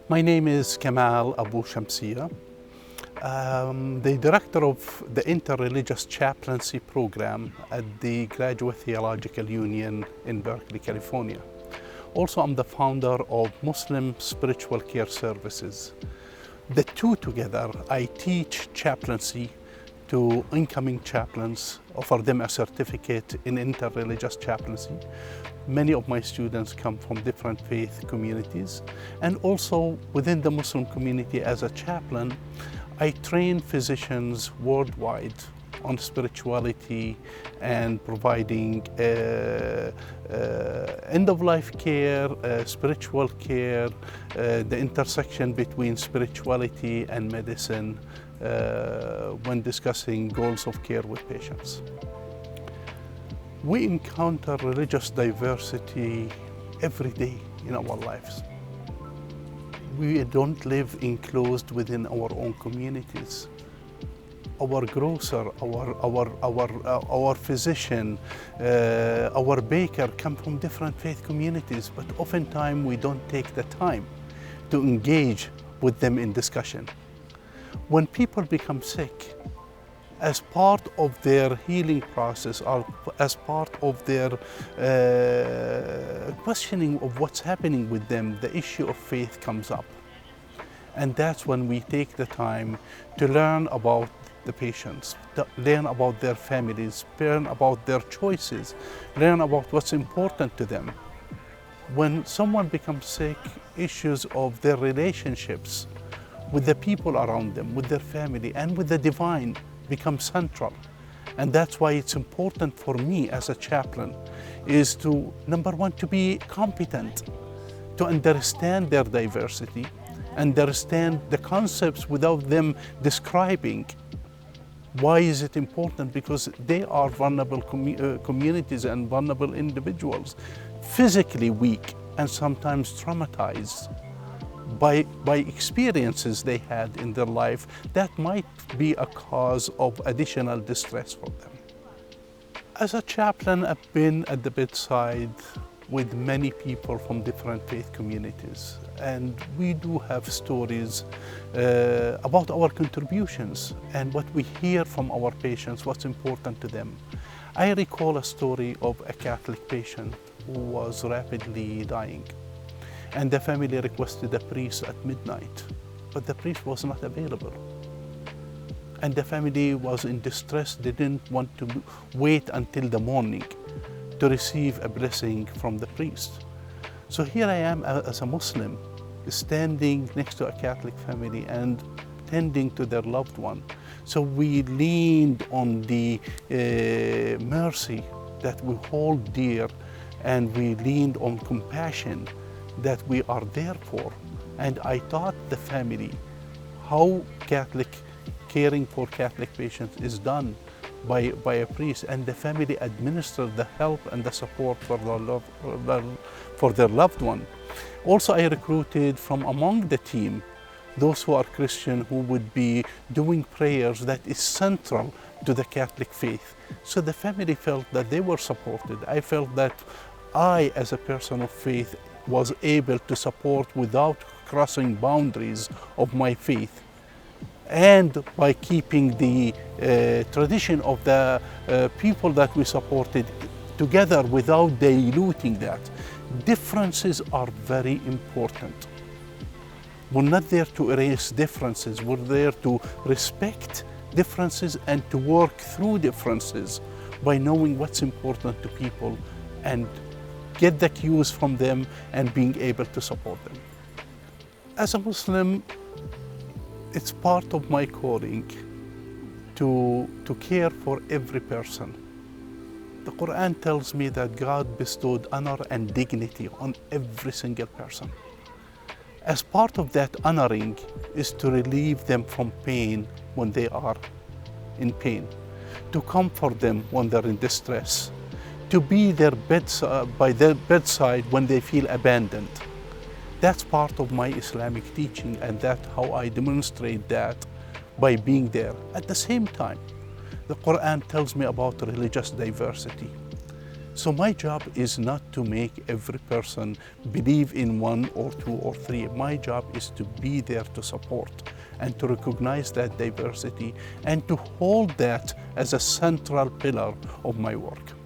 My name is Kamal Abu-Shamsieh. The director of the Interreligious Chaplaincy program at the Graduate Theological Union in Berkeley, California. Also, I'm the founder of Muslim Spiritual Care Services. The two together, I teach chaplaincy to incoming chaplains, offer them a certificate in interreligious chaplaincy. Many of my students come from different faith communities, and also within the Muslim community as a chaplain, I train physicians worldwide on spirituality and providing end-of-life care, spiritual care, the intersection between spirituality and medicine when discussing goals of care with patients. We encounter religious diversity every day in our lives. We don't live enclosed within our own communities. Our grocer, our physician, our baker come from different faith communities, but oftentimes we don't take the time to engage with them in discussion. When people become sick, as part of their healing process or as part of their questioning of what's happening with them, the issue of faith comes up. And that's when we take the time to learn about the patients, learn about their families, learn about their choices, learn about what's important to them. When someone becomes sick, issues of their relationships with the people around them, with their family, and with the divine become central. And that's why it's important for me as a chaplain is to, number one, to be competent, to understand their diversity, understand the concepts without them describing. Why is it important? Because they are vulnerable communities and vulnerable individuals, physically weak and sometimes traumatized by experiences they had in their life that might be a cause of additional distress for them. As a chaplain, I've been at the bedside with many people from different faith communities, and we do have stories about our contributions and what we hear from our patients, what's important to them. I recall a story of a Catholic patient who was rapidly dying, and the family requested a priest at midnight, but the priest was not available. And the family was in distress. They didn't want to wait until the morning to receive a blessing from the priest. So here I am as a Muslim, standing next to a Catholic family and tending to their loved one. So we leaned on the mercy that we hold dear, and we leaned on compassion that we are there for. And I taught the family how caring for Catholic patients is done by a priest, and the family administered the help and the support for their loved one. Also, I recruited from among the team those who are Christian who would be doing prayers that is central to the Catholic faith. So the family felt that they were supported. I felt that I, as a person of faith, was able to support without crossing boundaries of my faith, and by keeping the tradition of the people that we supported together without diluting that. Differences are very important. We're not there to erase differences. We're there to respect differences and to work through differences by knowing what's important to people and get the cues from them and being able to support them. As a Muslim, it's part of my calling to care for every person. The Quran tells me that God bestowed honor and dignity on every single person. As part of that honoring is to relieve them from pain when they are in pain, to comfort them when they're in distress, to be by their bedside when they feel abandoned. That's part of my Islamic teaching, and that's how I demonstrate that by being there. At the same time, the Quran tells me about religious diversity. So my job is not to make every person believe in one or two or three. My job is to be there to support and to recognize that diversity and to hold that as a central pillar of my work.